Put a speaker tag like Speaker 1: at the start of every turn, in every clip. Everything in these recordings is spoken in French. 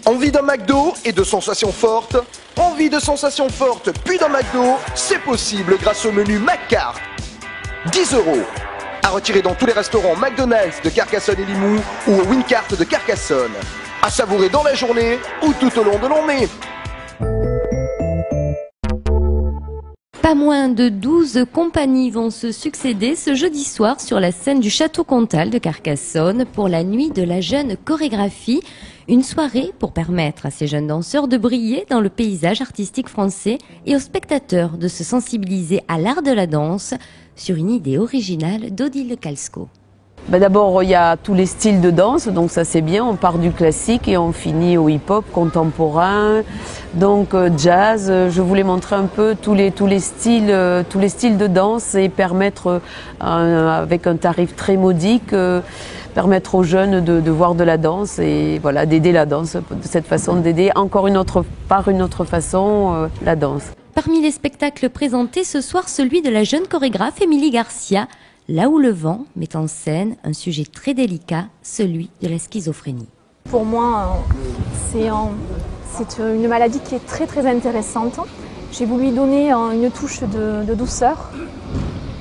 Speaker 1: Envie d'un McDo et de sensations fortes? Envie de sensations fortes puis d'un McDo? C'est possible grâce au menu McCart. 10 €. À retirer dans tous les restaurants McDonald's de Carcassonne et Limoux ou au Wincart de Carcassonne. À savourer dans la journée ou tout au long de l'année.
Speaker 2: Pas moins de 12 compagnies vont se succéder ce jeudi soir sur la scène du Château Comtal de Carcassonne pour la nuit de la jeune chorégraphie. Une soirée pour permettre à ces jeunes danseurs de briller dans le paysage artistique français et aux spectateurs de se sensibiliser à l'art de la danse sur une idée originale d'Odile Calsco.
Speaker 3: D'abord, il y a tous les styles de danse, donc ça c'est bien, on part du classique et on finit au hip-hop contemporain, donc jazz. Je voulais montrer un peu tous les styles de danse et permettre, avec un tarif très modique, permettre aux jeunes de voir de la danse et voilà, d'aider la danse, de cette façon d'aider par une autre façon la danse.
Speaker 2: Parmi les spectacles présentés ce soir, celui de la jeune chorégraphe Émilie Garcia, Là où le vent met en scène un sujet très délicat, celui de la schizophrénie.
Speaker 4: Pour moi, c'est une maladie qui est très très intéressante. J'ai voulu y donner une touche de douceur,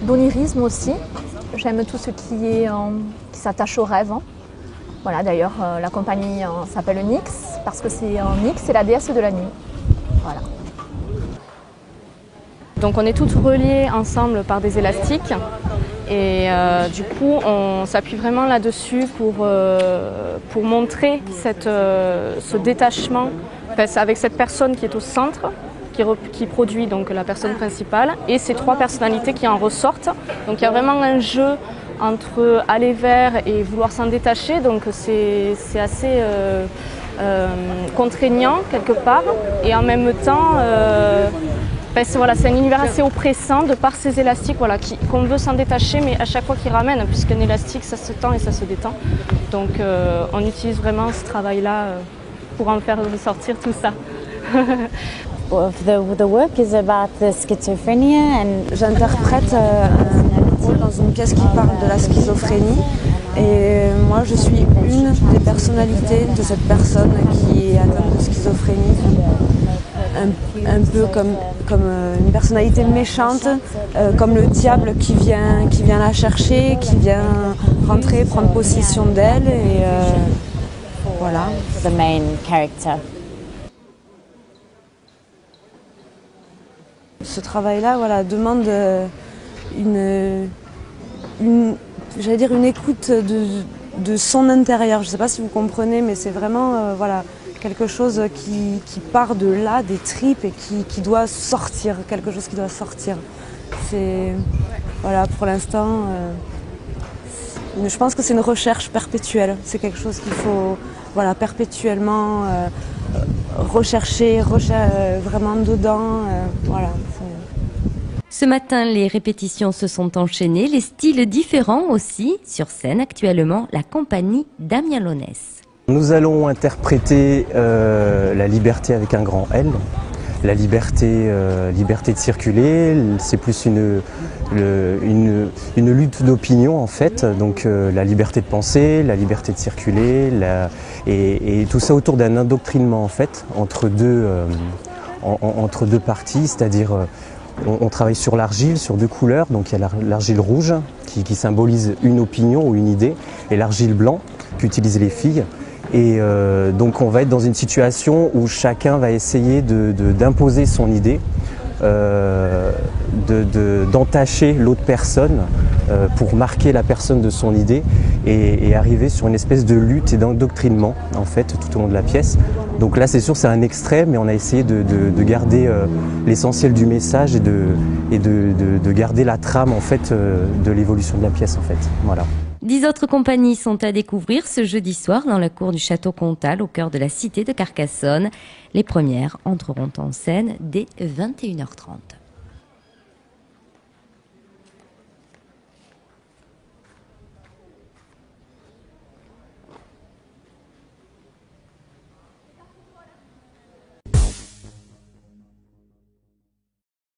Speaker 4: d'onirisme aussi. J'aime tout ce qui s'attache au rêve. Voilà, d'ailleurs, la compagnie s'appelle Nyx parce que Nyx, c'est la déesse de la nuit. Voilà.
Speaker 5: Donc on est toutes reliées ensemble par des élastiques et du coup on s'appuie vraiment là-dessus pour montrer ce détachement avec cette personne qui est au centre, qui produit donc la personne principale et ces trois personnalités qui en ressortent. Donc il y a vraiment un jeu entre aller vers et vouloir s'en détacher, donc c'est assez contraignant quelque part et en même temps c'est un univers assez oppressant de par ces élastiques qu'on veut s'en détacher mais à chaque fois qu'il ramène, puisqu'un élastique ça se tend et ça se détend. Donc on utilise vraiment ce travail-là pour en faire ressortir tout ça.
Speaker 6: The work is about the schizophrenia and
Speaker 7: j'interprète un rôle dans une pièce qui parle de la schizophrénie et moi je suis une des personnalités de cette personne qui est atteinte de schizophrénie. Un peu comme une personnalité méchante, comme le diable qui vient la chercher, qui vient rentrer, prendre possession d'elle et voilà.
Speaker 6: The main character.
Speaker 7: Ce travail-là, voilà, demande une écoute de son intérieur. Je ne sais pas si vous comprenez, mais c'est vraiment voilà, quelque chose qui part de là, des tripes et qui doit sortir, quelque chose qui doit sortir. C'est, voilà, pour l'instant, je pense que c'est une recherche perpétuelle. C'est quelque chose qu'il faut voilà, perpétuellement rechercher vraiment dedans. Voilà.
Speaker 2: Ce matin, les répétitions se sont enchaînées, les styles différents aussi. Sur scène actuellement, la compagnie Damien Lonès.
Speaker 8: Nous allons interpréter la liberté avec un grand L. La liberté de circuler, c'est plus une lutte d'opinion en fait. Donc la liberté de penser, la liberté de circuler, et tout ça autour d'un endoctrinement en fait entre deux parties, c'est-à-dire on travaille sur l'argile, sur deux couleurs. Donc il y a l'argile rouge qui symbolise une opinion ou une idée, et l'argile blanc qu'utilisent les filles. Et donc on va être dans une situation où chacun va essayer d'imposer son idée, d'entacher l'autre personne pour marquer la personne de son idée et arriver sur une espèce de lutte et d'endoctrinement en fait tout au long de la pièce. Donc là c'est sûr c'est un extrait, mais on a essayé de garder l'essentiel du message et de garder la trame en fait de l'évolution de la pièce en fait. Voilà.
Speaker 2: 10 autres compagnies sont à découvrir ce jeudi soir dans la cour du Château Comtal, au cœur de la cité de Carcassonne. Les premières entreront en scène dès 21h30.